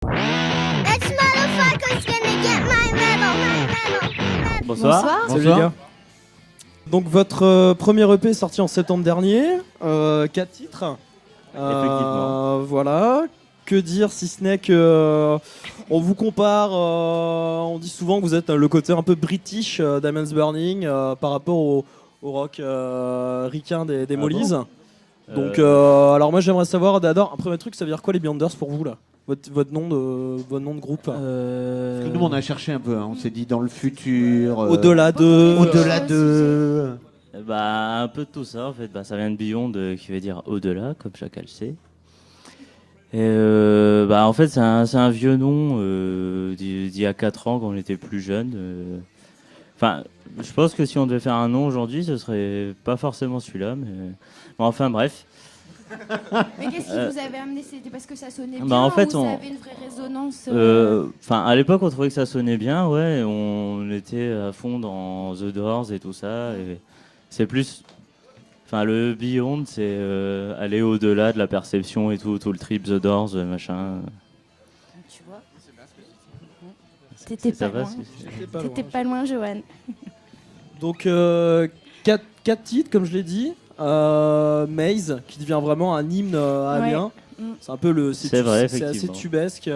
This motherfucker's gonna get my medal. Bonsoir. Salut les gars. Donc votre premier EP est sorti en septembre dernier, 4 titres. Effectivement. Voilà. Que dire si ce n'est que on vous compare, on dit souvent que vous êtes le côté un peu british d'Diamonds Burning par rapport au rock ricain des Mollies. Donc alors moi j'aimerais savoir d'abord un premier truc, ça veut dire quoi les Beyonders pour vous là, votre nom de groupe. Parce que nous on a cherché un peu, hein. On s'est dit dans le futur, Au-delà de. au-delà de. Bah, un peu de tout ça en fait. Bah, ça vient de Beyond qui veut dire au-delà, comme chacun le sait. Et bah, en fait, c'est un vieux nom d'il y a 4 ans quand on était plus jeune. Enfin, je pense que si on devait faire un nom aujourd'hui, ce serait pas forcément celui-là. Mais bon, enfin, bref. Mais qu'est-ce qui vous avait amené? C'était parce que ça sonnait bien, Bah, en fait, ou on- ça avait une vraie résonance Enfin, à l'époque, on trouvait que ça sonnait bien, ouais. On était à fond dans The Doors et tout ça. Et c'est plus. Enfin, le Beyond, c'est aller au-delà de la perception et tout le trip The Doors, machin. Tu vois. T'étais Ça pas va, loin. c'est- T'étais pas loin, Johan. Donc 4 titres comme je l'ai dit. Maze qui devient vraiment un hymne à Amiens. Mm. C'est un peu C'est vrai, c'est assez effectivement. tubesque.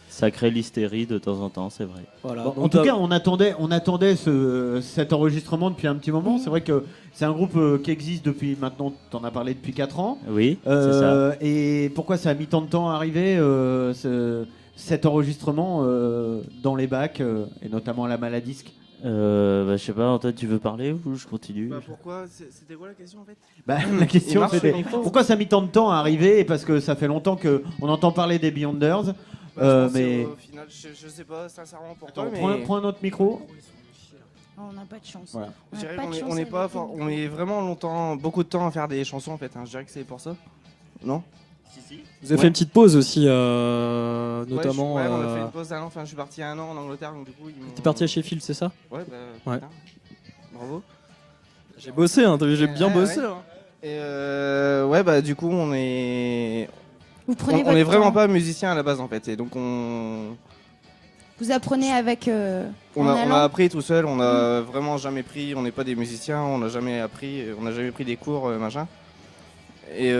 Ça crée l'hystérie de temps en temps, c'est vrai. Voilà. Bon, en Donc, tout cas, on attendait cet enregistrement depuis un petit moment. C'est vrai que c'est un groupe qui existe depuis maintenant, t'en as parlé depuis 4 ans. Oui, c'est ça. Et pourquoi ça a mis tant de temps à arriver, cet enregistrement dans les bacs, et notamment à la Maladisque? Bah, je sais pas, Antoine, tu veux parler ou je continue? Bah pourquoi C'était quoi la question en fait? Bah, la question marche, c'était il faut. pourquoi ça a mis tant de temps à arriver, et parce que ça fait longtemps qu'on entend parler des Beyonders. Bah, je pense Mais au final, je sais pas sincèrement pourquoi, attends, mais prends un autre micro. Oh, on n'a pas de chance. Voilà. On je n'a dirais pas qu'on de est, chance on est avec pas les fort- Beyonders. on est vraiment longtemps, beaucoup de temps à faire des chansons en fait. Je dirais que c'est pour ça. Non? vous avez fait une petite pause aussi, notamment. Ouais, on a fait une pause d'un an. Enfin, je suis parti 1 an en Angleterre, donc du coup. T'es parti à Sheffield, c'est ça? Ouais, bah. Ouais. putain. Bravo. J'ai bossé, hein, j'ai bien Ouais, bossé. ouais. hein. Et ouais, bah du coup, on est. Vous prenez On votre est vraiment temps. pas musicien à la base en fait, et donc on. Vous apprenez avec. On en a allant. appris tout seul, on a vraiment jamais pris, on n'est pas des musiciens, on n'a jamais appris, on n'a jamais pris des cours, machin. Et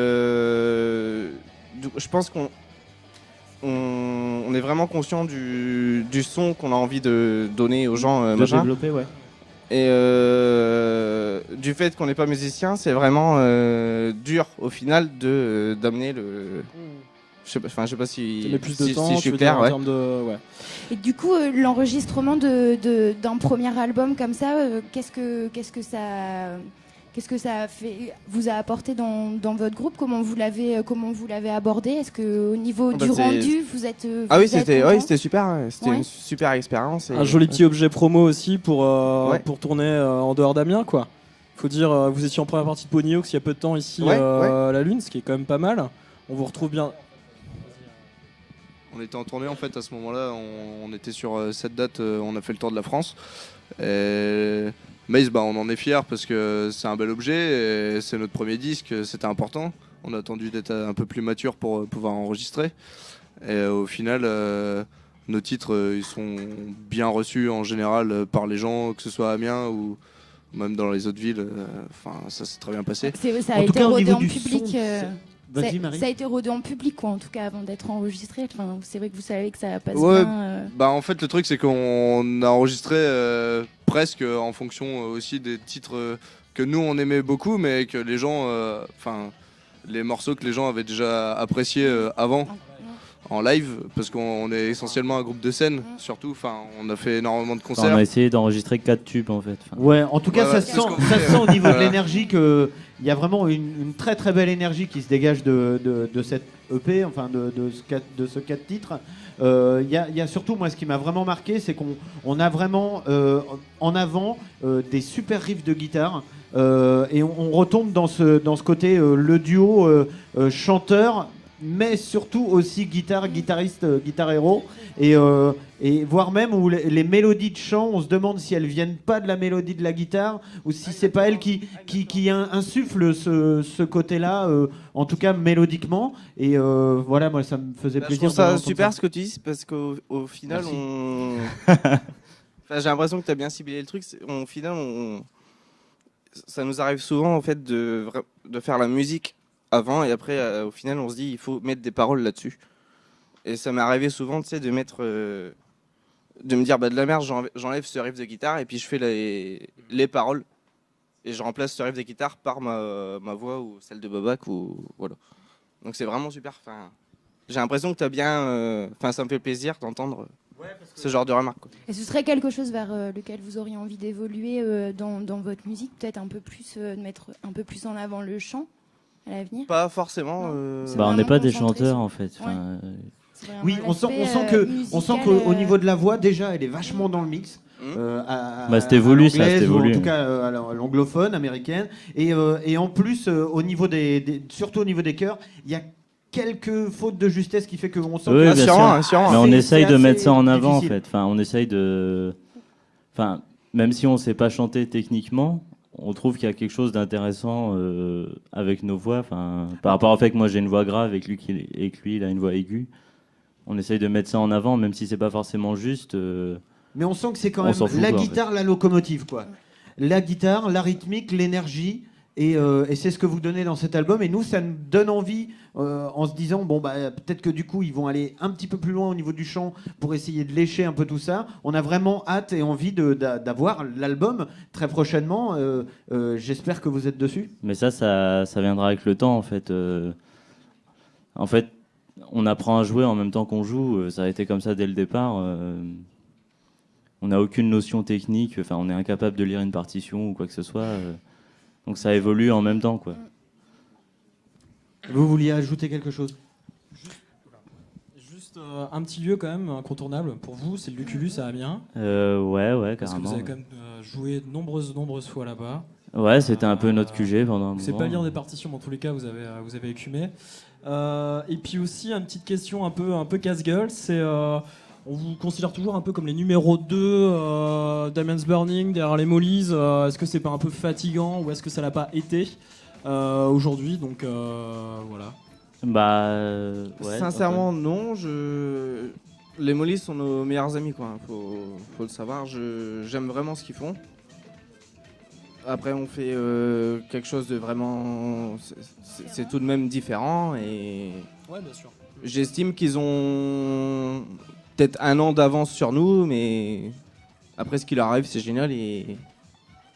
je pense qu'on on est vraiment conscient du son qu'on a envie de donner aux gens, De machin. développer, ouais. Et du fait qu'on n'est pas musicien, c'est vraiment dur au final d'amener le. Je sais pas si, Tu mets plus de si temps, je tu suis veux clair, dire, en ouais. termes de. Ouais. Et du coup, l'enregistrement d'un premier album comme ça, qu'est-ce que ça a fait, vous a apporté dans votre groupe? Comment vous l'avez abordé? Est-ce que au niveau Bah, du c'est- rendu, vous êtes Ah oui, vous êtes c'était content? super, ouais. C'était Ouais. une super expérience. et- Un joli petit objet promo aussi pour Ouais. tourner en dehors d'Amiens, quoi. Faut dire, vous étiez en première partie de Ponyhox il y a peu de temps ici Ouais, à la Lune, ce qui est quand même pas mal. On vous retrouve bien. On était en tournée en fait à ce moment-là, on était sur cette date, on a fait le tour de la France. Et Maze, bah, on en est fiers parce que c'est un bel objet, et c'est notre premier disque, c'était important. On a attendu d'être un peu plus mature pour pouvoir enregistrer. Et au final, nos titres, ils sont bien reçus en général par les gens, que ce soit à Amiens ou même dans les autres villes. Enfin, ça s'est très bien passé. Ça En a tout été cas, au rodé niveau en du public. son, Vas-y, Marie. Ça a été rodé en public, quoi, en tout cas, avant d'être enregistré. Enfin, c'est vrai que vous savez que ça passe Ouais, bien. Bah en fait le truc c'est qu'on a enregistré presque en fonction aussi des titres que nous on aimait beaucoup, mais que les gens, enfin les morceaux que les gens avaient déjà appréciés avant en live, parce qu'on est essentiellement un groupe de scène surtout. Enfin on a fait énormément de Enfin, concerts. on a essayé d'enregistrer 4 tubes en fait. Enfin, Ouais, en tout cas, Ouais, ça ouais, se c'est ce qu'on sent fait, au niveau de Voilà. l'énergie que il y a vraiment une très très belle énergie qui se dégage de cette EP, enfin de ce 4 titres. Il y a surtout, moi, ce qui m'a vraiment marqué, c'est qu'on a vraiment en avant des super riffs de guitare. Et on retombe dans ce côté le duo chanteur mais surtout aussi guitariste, guitare héros, et voire même où les mélodies de chant, on se demande si elles viennent pas de la mélodie de la guitare ou si c'est pas elle qui insuffle ce côté-là, en tout cas mélodiquement. Et voilà, moi ça me faisait Je plaisir. trouve ça d'entendre super ce que tu dis parce qu'au final, Merci. Enfin, j'ai l'impression que tu as bien ciblé le truc. Au final, ça nous arrive souvent en fait de faire la musique avant et après, au final, on se dit il faut mettre des paroles là-dessus. Et ça m'est arrivé souvent, tu sais, de me dire de la merde, j'enlève ce riff de guitare et puis je fais les paroles et je remplace ce riff de guitare par ma voix ou celle de Bobac ou voilà. Donc c'est vraiment super. Enfin, j'ai l'impression que tu as bien. Enfin, ça me fait plaisir d'entendre ce genre de remarques, quoi. Et ce serait quelque chose vers lequel vous auriez envie d'évoluer dans votre musique, peut-être un peu plus, de mettre un peu plus en avant le chant à l'avenir? Pas forcément. C'est on n'est vraiment pas des concentré chanteurs sur- en fait. Enfin, C'est vraiment Oui, on l'aspect, sent musical, qu'au niveau de la voix, déjà, elle est vachement dans le mix. c'est évolué, à ça, l'anglaise, c'est ou évolué. en tout cas à l'anglophone, américaine. Et en plus, au niveau surtout au niveau des chœurs, il y a quelques fautes de justesse qui fait qu'on sent Oui, que bien sûr. assurant. Mais on C'est- essaye c'est de mettre assez ça en avant difficile. en fait. Enfin, on essaye de. Enfin, même si on sait pas chanter techniquement, on trouve qu'il y a quelque chose d'intéressant avec nos voix. Enfin, par rapport au fait que moi j'ai une voix grave et que lui il a une voix aiguë, on essaye de mettre ça en avant, même si c'est pas forcément juste. Mais on sent que c'est quand On même s'en fout, la quoi, en guitare, la locomotive, quoi. La guitare, la rythmique, l'énergie. Et c'est ce que vous donnez dans cet album. Et nous, ça nous donne envie, en se disant, bon, bah, peut-être que du coup, ils vont aller un petit peu plus loin au niveau du chant pour essayer de lécher un peu tout ça. On a vraiment hâte et envie d'avoir l'album très prochainement. J'espère que vous êtes dessus. Mais ça viendra avec le temps en fait. En fait, on apprend à jouer en même temps qu'on joue. Ça a été comme ça dès le départ. On n'a aucune notion technique. Enfin, on est incapable de lire une partition ou quoi que ce soit. Donc ça évolue en même temps, quoi. Vous vouliez ajouter quelque chose? Juste un petit lieu quand même incontournable pour vous, c'est le Lucullus à Amiens. Ouais, Parce que carrément. vous avez quand même joué de nombreuses fois là-bas. Ouais, c'était un peu notre QG pendant un C'est moment. pas lire des partitions, mais en tous les cas, vous avez écumé. Et puis aussi, une petite question un peu casse-gueule, c'est on vous considère toujours un peu comme les numéros 2 Diamonds Burning derrière les Mollies. Est-ce que c'est pas un peu fatigant ou est-ce que ça l'a pas été aujourd'hui? Donc voilà. Ouais. Sincèrement, non. Les Mollies sont nos meilleurs amis, quoi. Faut le savoir. J'aime vraiment ce qu'ils font. Après, on fait quelque chose de vraiment. C'est tout de même différent et Ouais, bien sûr. j'estime qu'ils ont peut-être un an d'avance sur nous, mais après, ce qui leur arrive, c'est génial et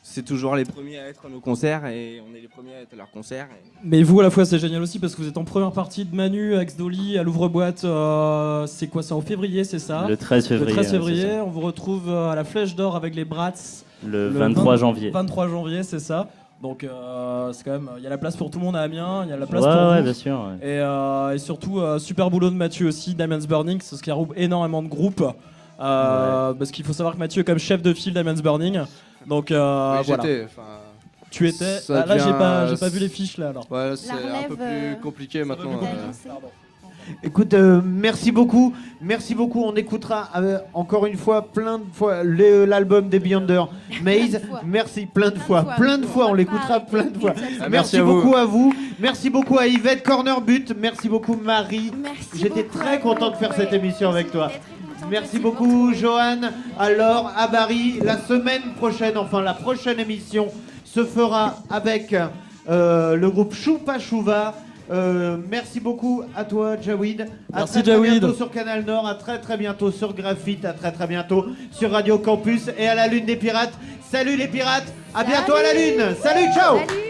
c'est toujours les premiers à être à nos concerts et on est les premiers à être à leurs concerts. Mais vous, à la fois, c'est génial aussi parce que vous êtes en première partie de Manu, Axe-Dolly, à l'ouvre-boîte. C'est quoi ça, en février, c'est ça? Le 13 février. Le 13 ouais, février, c'est on vous retrouve à la Flèche d'Or avec les Brats. Le 23 janvier. 23 janvier, c'est ça. Donc c'est quand même, il y a la place pour tout le monde à Amiens, il y a la place Ouais, pour ouais, vous. bien sûr. Ouais. Et surtout, super boulot de Mathieu aussi, Diamonds Burning, c'est ce qui regroupe énormément de groupes. Parce qu'il faut savoir que Mathieu est comme chef de file Diamonds Burning. Donc Oui, voilà. j'étais, Tu étais. ça Là, devient- j'ai pas vu les fiches là alors. Ouais, c'est un relève, peu plus compliqué maintenant. plus compliqué. Pardon. Écoute, merci beaucoup. On écoutera encore une fois, plein de fois, l'album des Beyonder Maze. fois. Merci, plein de fois. On l'écoutera plein de fois. Ah, Merci merci à vous. beaucoup à vous. Merci beaucoup à Yvette Cornerbut. Merci beaucoup Marie. Merci J'étais beaucoup très à content vous. de faire cette émission avec toi. J'étais très contente Merci aussi beaucoup de vous Johan. Alors à Barry, la semaine prochaine, enfin la prochaine émission se fera avec le groupe Choupa Chouva. Merci beaucoup à toi Jawid. Merci, à très Jawid. bientôt sur Canal Nord, à très bientôt sur Graphite, à très bientôt sur Radio Campus et à la Lune des Pirates. Salut les pirates, à bientôt à la Lune. Salut, ciao. Salut.